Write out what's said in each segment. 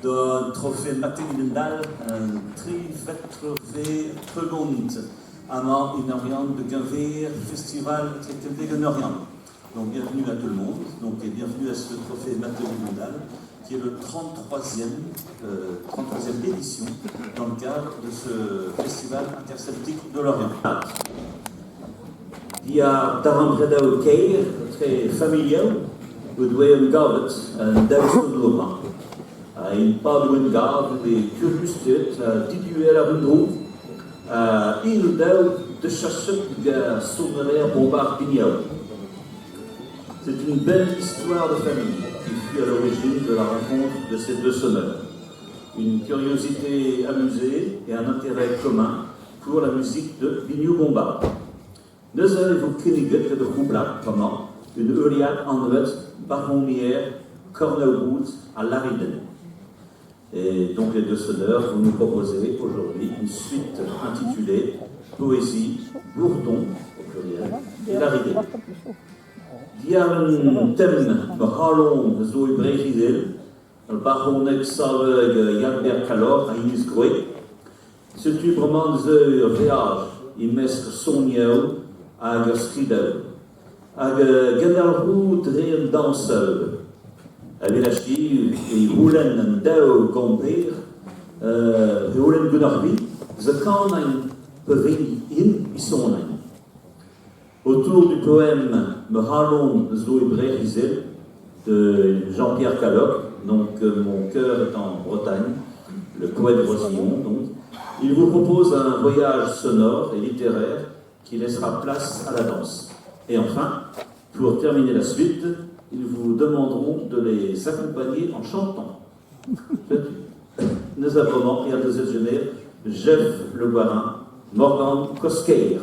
de Trophäe Mattenlindal, Trofäe Trögont, Amant in Orient de Gunveer, Festival de Orient. Donc bienvenue à tout le monde, donc, et bienvenue à ce Trophée Mattenlindal, qui est le 33e édition dans le cadre de ce Festival interceltique de l'Orient. Die daarom redden keer, très familial, we doen gavet en Duitse Roma. Il parle de gavet, de curiositeit, titulaire à Rundro, il de chercher de sommaire Bombard Pignol. C'est une belle histoire de famille qui fut à l'origine de la rencontre de ces deux sonneurs. Une curiosité amusée et un intérêt commun pour la musique de Vigneault Bombard. Nu zullen we knikken de groepla comment une Euliade Andret, Baronnière, Cornelwood à Lariden. Et donc les deux sonneurs vont nous proposer aujourd'hui une suite intitulée Poésie, Bourdon au pluriel et Lariden. Die een thème behalon zo Brésil, le baron exalve Jalbert Calor à Inisgroé. C'est un roman de voyage, il mestre sonio hag skridev. Hag genalrou drehen dansel. Velachi, et roulen en dao gomper, roulen gunarbi, ze kan ein beving in bisonen. Autour du poème Mehalon Zoé Rizel de Jean-Pierre Caloc, donc Mon cœur est en Bretagne, le poète Rosillon, donc, il vous propose un voyage sonore et littéraire qui laissera place à la danse. Et enfin, pour terminer la suite, ils vous demanderont de les accompagner en chantant. Nous avons pris à déjeuner Jeff Le Guarin, Morgan Cosqueir.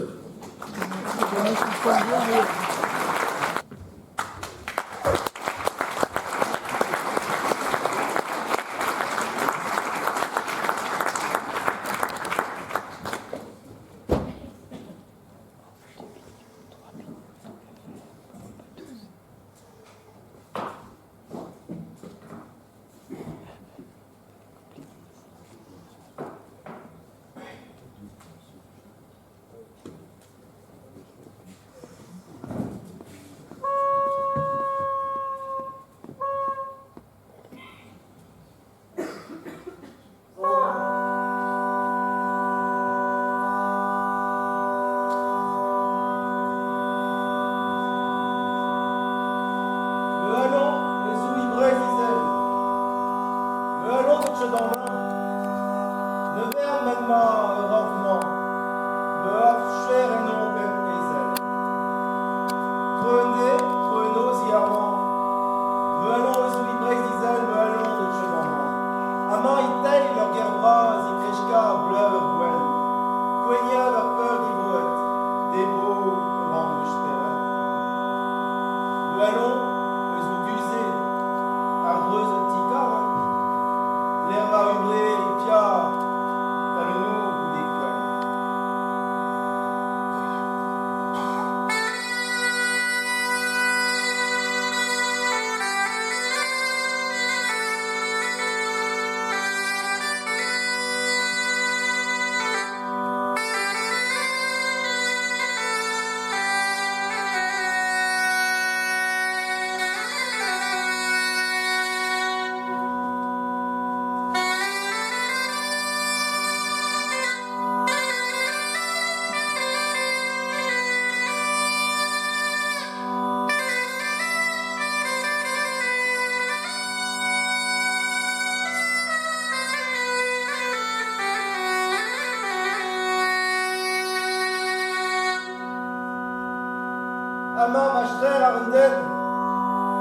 Amant Machter Arnden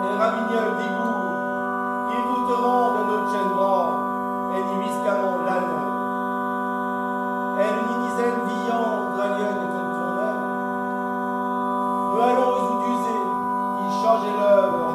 et Ravignol Vigou, ils vous te rendent notre chaîne bras, et n'y viscamment l'âne. Elle n'y dizaine villant, draguenne et une tournelle. Nous allons aux d'user, qui changent l'heure en nous.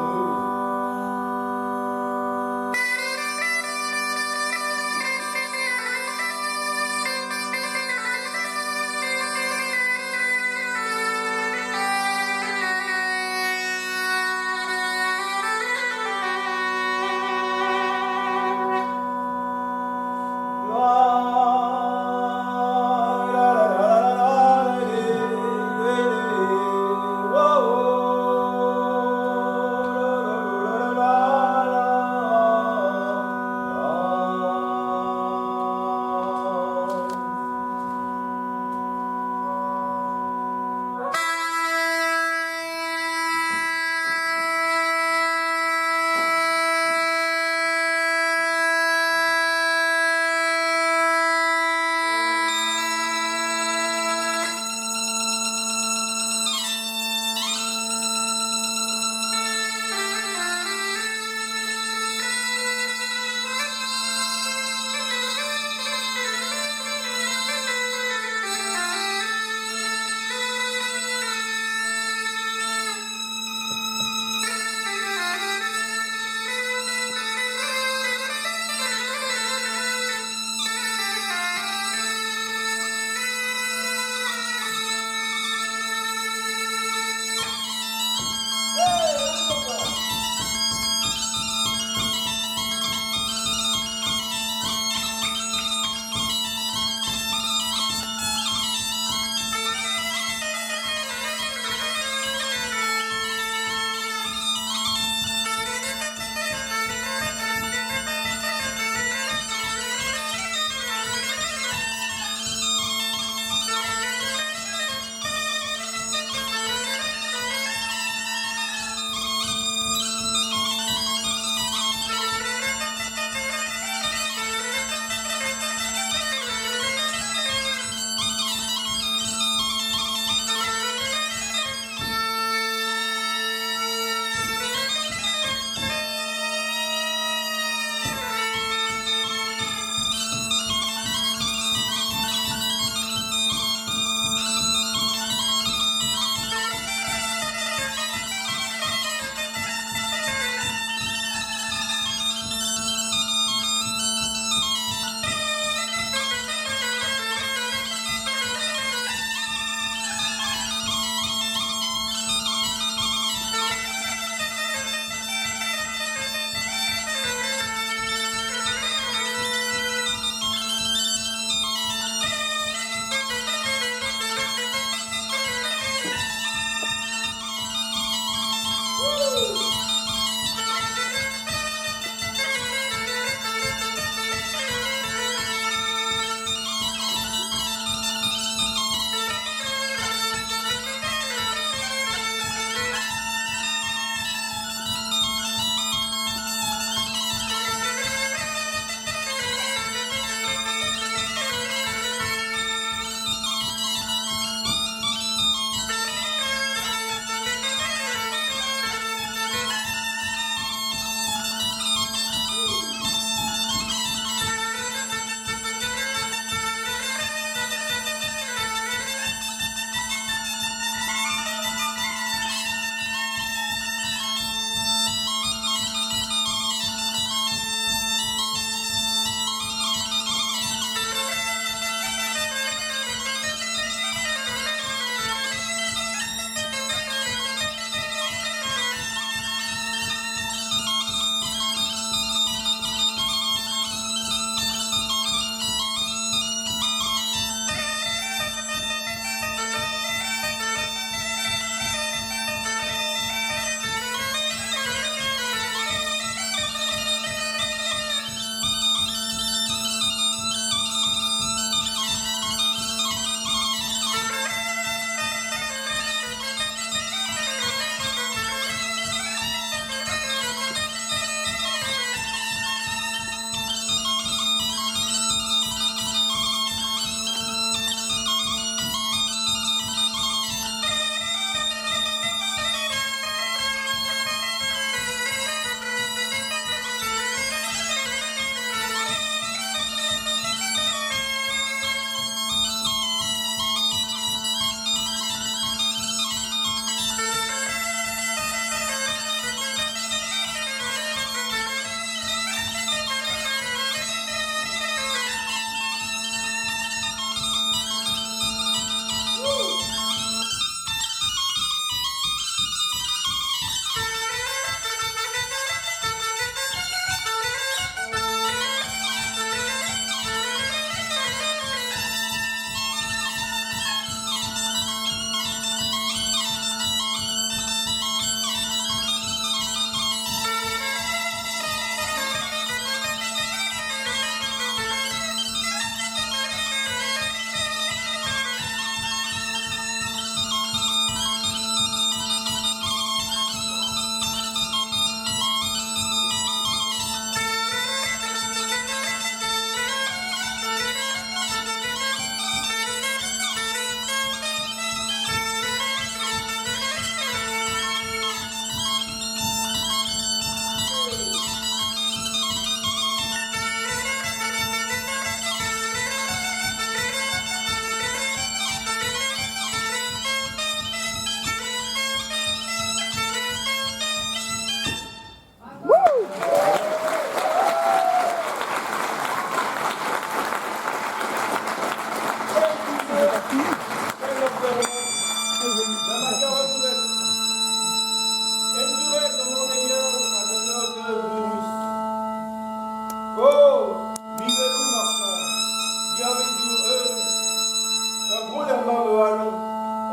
Johanno,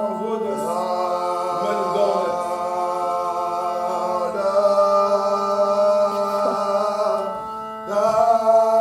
er wurde es Mendonet. Da